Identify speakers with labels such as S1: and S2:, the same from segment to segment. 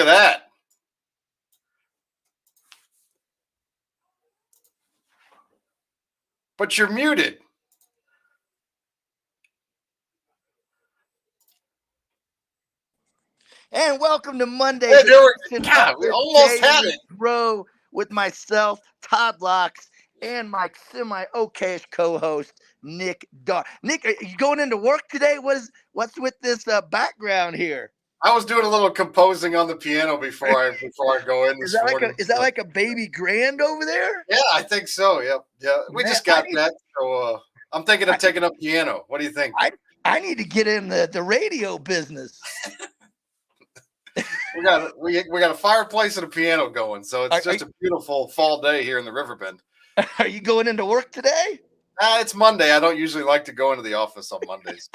S1: at that. But you're muted.
S2: And welcome to Monday.
S1: Hey, God, we almost had it.
S2: Bro, with myself, Todd Locks, and my semi-okayish co-host, Nick Dar. Nick, are you going into work today? What's with this background here?
S1: I was doing a little composing on the piano before I go in this morning.
S2: Is that like a baby grand over there?
S1: Yeah, I think so. Yep. Yeah. We just got that. So I'm thinking of taking up piano. What do you think?
S2: I need to get in the radio business.
S1: we got a fireplace and a piano going, so it's just a beautiful fall day here in the Riverbend.
S2: Are you going into work today?
S1: It's Monday. I don't usually like to go into the office on Mondays.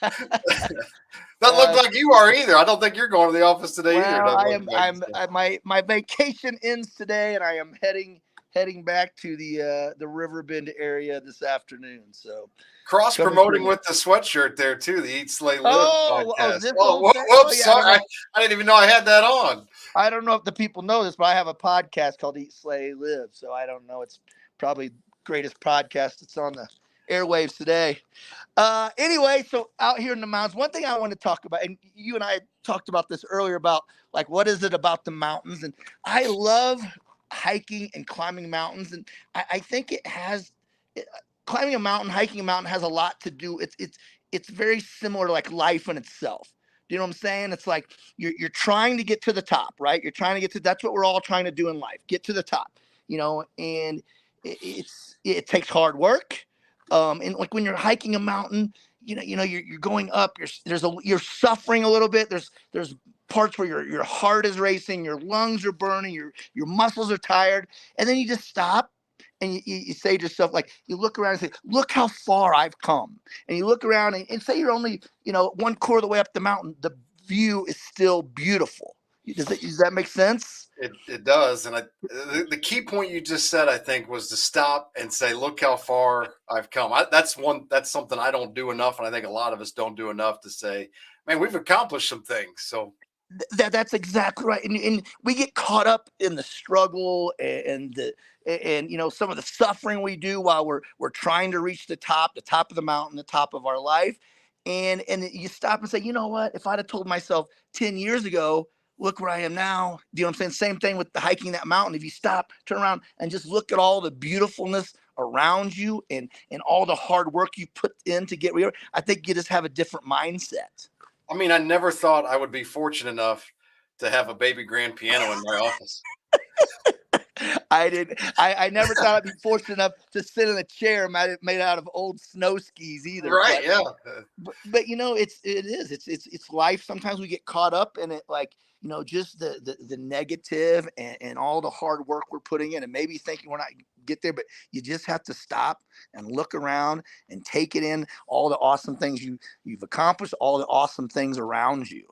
S1: Doesn't look like you are either. I don't think you're going to the office today either.
S2: My vacation ends today, and I am heading back to the Riverbend area this afternoon. So
S1: cross promoting with the sweatshirt there too. The Eat Slay Live podcast.
S2: Whoops!
S1: Sorry, I didn't even know I had that on.
S2: I don't know if the people know this, but I have a podcast called Eat Slay Live. So I don't know. It's probably the greatest podcast that's on the airwaves today. Anyway, so out here in the mountains, one thing I want to talk about, and you and I talked about this earlier about like what is it about the mountains, and I love hiking and climbing mountains, and I think climbing a mountain, hiking a mountain has a lot to do. It's very similar to like life in itself. Do you know what I'm saying? It's like you're trying to get to the top, right? You're trying to get to, that's what we're all trying to do in life, get to the top, and it takes hard work. And like when you're hiking a mountain, you're going up, you're suffering a little bit. There's parts where your heart is racing, your lungs are burning, your muscles are tired. And then you just stop and you say to yourself, like, you look around and say, look how far I've come. And you look around and say you're only, 1/4 of the way up the mountain. The view is still beautiful. Does that make sense?
S1: It does. And the key point you just said, I think, was to stop and say, look how far I've come. That's something I don't do enough. And I think a lot of us don't do enough to say, man, we've accomplished some things. So
S2: that's exactly right. And we get caught up in the struggle and some of the suffering we do while we're trying to reach the top of the mountain, the top of our life. And you stop and say, you know what, if I'd have told myself 10 years ago, look where I am now. Do you know what I'm saying? Same thing with the hiking that mountain. If you stop, turn around and just look at all the beautifulness around you and all the hard work you put in to get where you are, I think you just have a different mindset.
S1: I mean, I never thought I would be fortunate enough to have a baby grand piano in my office.
S2: I never thought I'd be fortunate enough to sit in a chair made out of old snow skis either.
S1: Right? Yeah.
S2: But it's life. Sometimes we get caught up in it, like, just the negative and all the hard work we're putting in, and maybe thinking we're not get there, but you just have to stop and look around and take it in, all the awesome things you've accomplished, all the awesome things around you.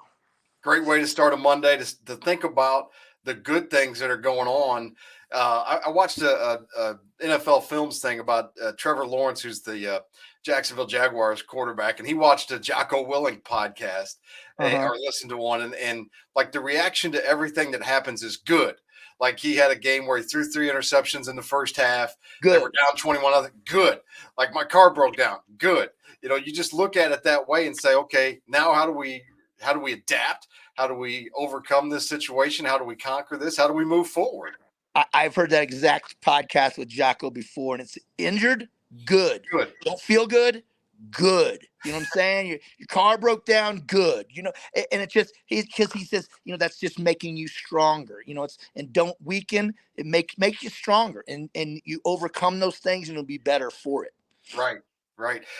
S1: Great way to start a Monday, to think about the good things that are going on. I watched a NFL Films thing about Trevor Lawrence, who's the Jacksonville Jaguars quarterback, and he watched a Jocko Willink podcast or listened to one, and like the reaction to everything that happens is good. Like he had a game where he threw 3 interceptions in the first half.
S2: Good.
S1: They were down 21. Good. Like my car broke down. Good. You just look at it that way and say, okay, now how do we adapt? How do we overcome this situation? How do we conquer this? How do we move forward?
S2: I've heard that exact podcast with Jocko before, and it's injured. Good. Don't feel good. Good. You know what I'm saying? Your car broke down. Good. And it's just he says, that's just making you stronger. And don't weaken. It makes you stronger, and you overcome those things, and it'll be better for it.
S1: Right.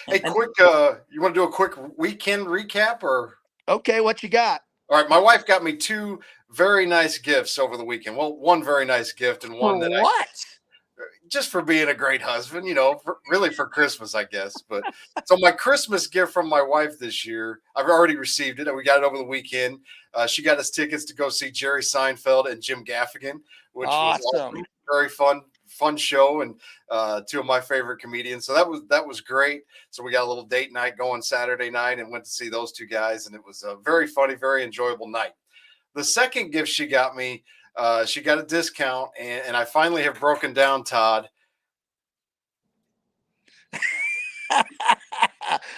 S1: Hey, you want to do a quick weekend recap or?
S2: Okay, what you got?
S1: All right, my wife got me 2 very nice gifts over the weekend. Well, one very nice gift and one just for being a great husband, really for Christmas, I guess. But so my Christmas gift from my wife this year, I've already received it, and we got it over the weekend. She got us tickets to go see Jerry Seinfeld and Jim Gaffigan, which was awesome. Very fun fun show, and two of my favorite comedians. So that was great. So we got a little date night going Saturday night and went to see those two guys, and it was a very funny, very enjoyable night. The second gift she got me, she got a discount, and I finally have broken down, Todd.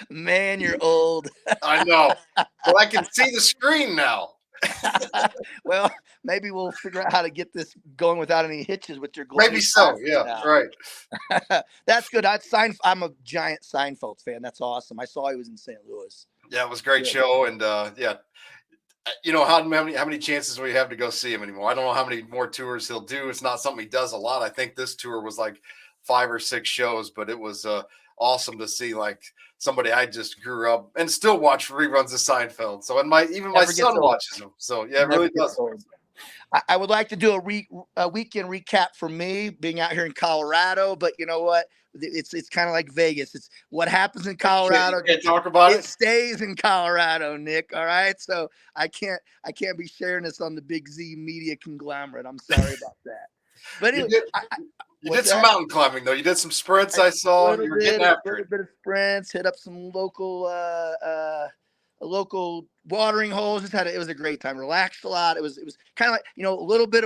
S2: Man, you're old.
S1: I know, but I can see the screen now.
S2: Well, maybe we'll figure out how to get this going without any hitches with your
S1: Maybe so. Yeah,
S2: now.
S1: right.
S2: That's good. I'm a giant Seinfeld fan. That's awesome. I saw he was in St. Louis.
S1: Yeah, it was a great show, and yeah, you know how many chances we have to go see him anymore. I don't know how many more tours he'll do. It's not something he does a lot. I think this tour was like 5 or 6 shows, but it was awesome to see like somebody I just grew up and still watch reruns of Seinfeld. So and my son watches them. So yeah, it really does.
S2: I would like to do a weekend recap for me being out here in Colorado, but you know what? It's kind of like Vegas. It's what happens in Colorado.
S1: You can't talk about it.
S2: It stays in Colorado, Nick. All right. So I can't be sharing this on the Big Z media conglomerate. I'm sorry about that. But anyway,
S1: you did some mountain climbing though. You did some sprints. I saw you were getting after it.
S2: A bit of sprints, hit up some local watering holes. It was a great time. Relaxed a lot. It was kind of like, you know, a little bit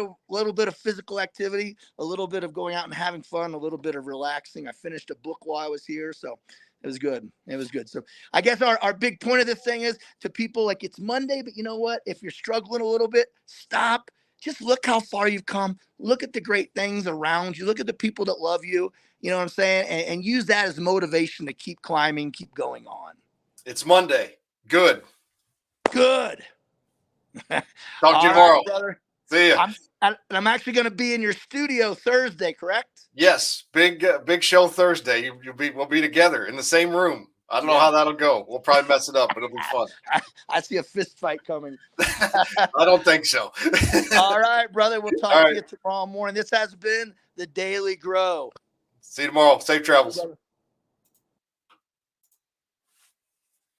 S2: of physical activity, a little bit of going out and having fun, a little bit of relaxing. I finished a book while I was here, so it was good. It was good. So I guess our big point of this thing is to people, like, it's Monday, but you know what? If you're struggling a little bit, stop. Just look how far you've come. Look at the great things around you. Look at the people that love you. You know what I'm saying? And use that as motivation to keep climbing, keep going on.
S1: It's Monday. Good.
S2: Talk
S1: to you tomorrow.
S2: Right, brother.
S1: See ya.
S2: I'm actually going to be in your studio Thursday, correct?
S1: Yes. Big show Thursday. We'll be together in the same room. I don't know how that'll go. We'll probably mess it up, but it'll be fun.
S2: I see a fist fight coming.
S1: I don't think so.
S2: All right, brother. We'll talk to you tomorrow morning. This has been the Daily Grow.
S1: See you tomorrow. Safe travels.